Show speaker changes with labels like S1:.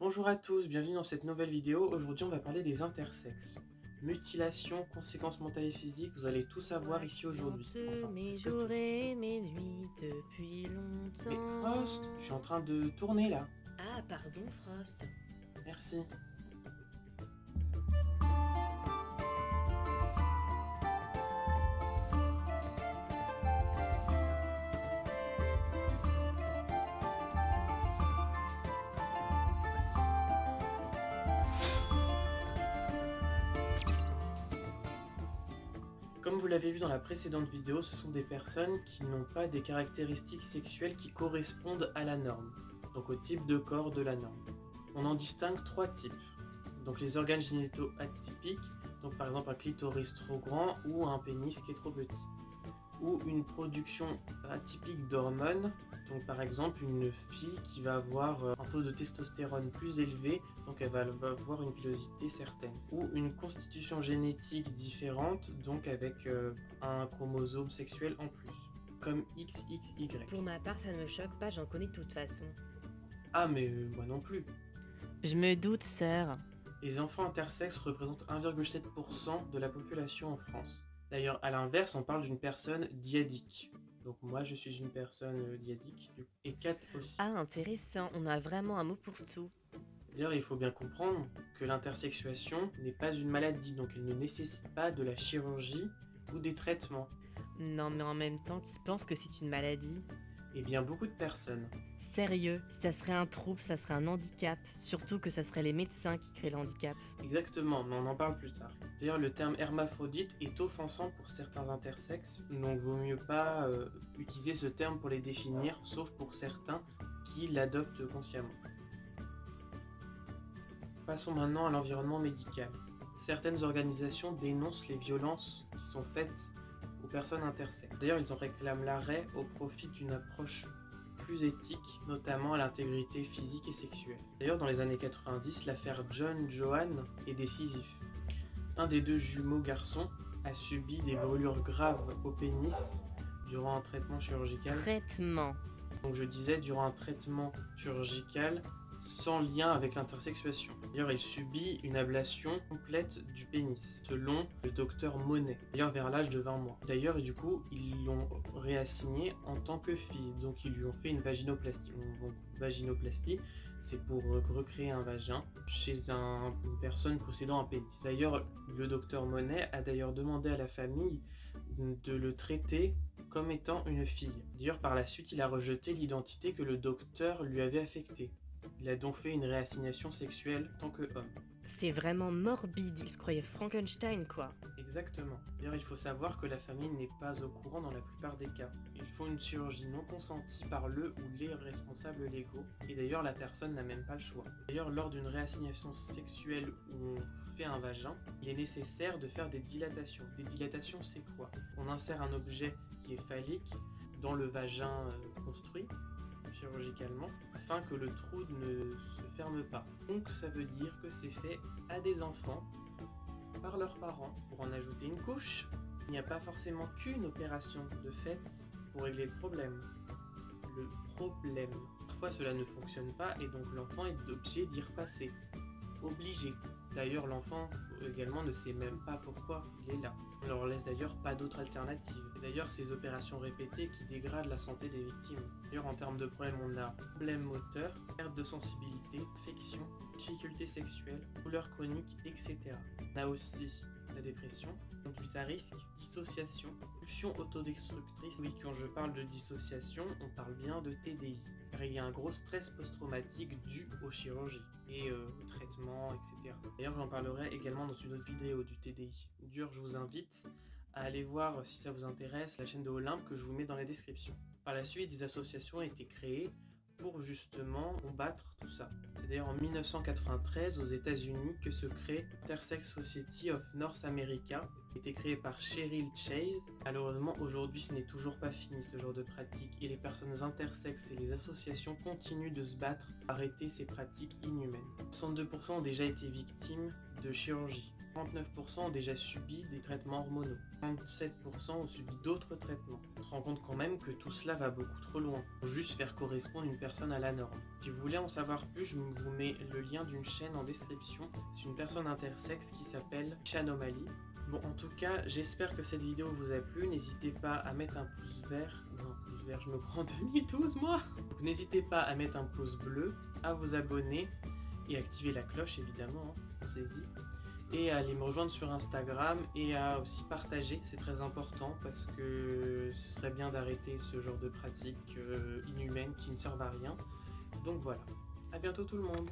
S1: Bonjour à tous, bienvenue dans cette nouvelle vidéo. Aujourd'hui on va parler des intersexes. Mutilation, conséquences mentales et physiques, vous allez tout savoir ici aujourd'hui. Enfin,
S2: Mes
S1: presque
S2: jours
S1: tout.
S2: et mes nuits depuis
S1: Mais Frost,
S2: longtemps.
S1: je suis en train de tourner là.
S2: Ah, pardon, Frost.
S1: Merci. Comme vous l'avez vu dans la précédente vidéo, ce sont des personnes qui n'ont pas des caractéristiques sexuelles qui correspondent à la norme, donc au type de corps de la norme. On en distingue trois types. Donc les organes génitaux atypiques, donc par exemple un clitoris trop grand ou un pénis qui est trop petit. Ou une production atypique d'hormones, donc par exemple une fille qui va avoir un taux de testostérone plus élevé, donc elle va avoir une pilosité certaine. Ou une constitution génétique différente, donc avec un chromosome sexuel en plus, comme XXY.
S2: Pour ma part, ça ne me choque pas, j'en connais de toute façon.
S1: Ah mais moi non plus.
S2: Je me doute, sœur.
S1: Les enfants intersexes représentent 1,7% de la population en France. D'ailleurs, à l'inverse, on parle d'une personne diadique. Donc moi, je suis une personne diadique, et Kat aussi.
S2: Ah, intéressant, on a vraiment un mot pour tout.
S1: D'ailleurs, il faut bien comprendre que l'intersexuation n'est pas une maladie, donc elle ne nécessite pas de la chirurgie ou des traitements.
S2: Non, mais en même temps, qui pense que c'est une maladie?
S1: Eh bien, beaucoup de personnes.
S2: Sérieux, si ça serait un trouble, ça serait un handicap. Surtout que ça serait les médecins qui créent le handicap.
S1: Exactement, mais on en parle plus tard. D'ailleurs, le terme hermaphrodite est offensant pour certains intersexes, donc vaut mieux pas utiliser ce terme pour les définir, sauf pour certains qui l'adoptent consciemment. Passons maintenant à l'environnement médical. Certaines organisations dénoncent les violences qui sont faites aux personnes intersexes. D'ailleurs, ils en réclament l'arrêt au profit d'une approche plus éthique, notamment à l'intégrité physique et sexuelle. D'ailleurs, dans les années 90, l'affaire John Johan est décisive. Un des deux jumeaux garçons a subi des brûlures graves au pénis durant un traitement chirurgical.
S2: Traitement.
S1: Donc je disais durant un traitement chirurgical sans lien avec l'intersexuation. D'ailleurs, il subit une ablation complète du pénis, selon le docteur Monet, d'ailleurs vers l'âge de 20 mois. D'ailleurs, et du coup, ils l'ont réassigné en tant que fille, donc ils lui ont fait une vaginoplastie. Donc, vaginoplastie, c'est pour recréer un vagin chez une personne possédant un pénis. D'ailleurs, le docteur Monet a d'ailleurs demandé à la famille de le traiter comme étant une fille. D'ailleurs, par la suite, il a rejeté l'identité que le docteur lui avait affectée. Il a donc fait une réassignation sexuelle en tant qu'homme.
S2: C'est vraiment morbide, il se croyait Frankenstein, quoi.
S1: Exactement. D'ailleurs, il faut savoir que la famille n'est pas au courant dans la plupart des cas. Ils font une chirurgie non consentie par le ou les responsables légaux, et d'ailleurs la personne n'a même pas le choix. D'ailleurs, lors d'une réassignation sexuelle où on fait un vagin, il est nécessaire de faire des dilatations. Des dilatations, c'est quoi? On insère un objet qui est phallique dans le vagin construit chirurgicalement afin que le trou ne se ferme pas. Donc ça veut dire que c'est fait à des enfants par leurs parents pour en ajouter une couche. Il n'y a pas forcément qu'une opération de fait pour régler le problème. Parfois cela ne fonctionne pas et donc l'enfant est obligé d'y repasser. Obligé. D'ailleurs, l'enfant également ne sait même pas pourquoi il est là. On leur laisse d'ailleurs pas d'autre alternative. Et d'ailleurs, ces opérations répétées qui dégradent la santé des victimes. D'ailleurs, en termes de problèmes, on a problèmes moteurs, perte de sensibilité, infection, difficultés sexuelles, douleurs chroniques, etc. On a aussi la dépression, conduite à risque, dissociation, pulsion autodestructrice. Oui, quand je parle de dissociation, on parle bien de TDI. Car il y a un gros stress post-traumatique dû aux chirurgies et aux traitements, etc. D'ailleurs, j'en parlerai également dans une autre vidéo du TDI. D'ailleurs, je vous invite à aller voir, si ça vous intéresse, la chaîne de Olympe que je vous mets dans la description. Par la suite, des associations ont été créées pour justement combattre tout ça. C'est d'ailleurs en 1993 aux États-Unis que se crée Intersex Society of North America, qui a été créé par Cheryl Chase. Malheureusement, aujourd'hui, ce n'est toujours pas fini ce genre de pratique et les personnes intersexes et les associations continuent de se battre pour arrêter ces pratiques inhumaines. 62% ont déjà été victimes de chirurgie. 39% ont déjà subi des traitements hormonaux. 37% ont subi d'autres traitements. On se rend compte quand même que tout cela va beaucoup trop loin, pour juste faire correspondre une personne à la norme. Si vous voulez en savoir plus, je vous mets le lien d'une chaîne en description. C'est une personne intersexe qui s'appelle Chanomaly. Bon, en tout cas, j'espère que cette vidéo vous a plu. N'hésitez pas à mettre un pouce vert. Non, pouce vert, je me prends 2012 moi. Donc n'hésitez pas à mettre un pouce bleu, à vous abonner et activer la cloche évidemment, hein, pensez-y. Et à aller me rejoindre sur Instagram et à aussi partager, c'est très important parce que ce serait bien d'arrêter ce genre de pratiques inhumaines qui ne servent à rien. Donc voilà, à bientôt tout le monde.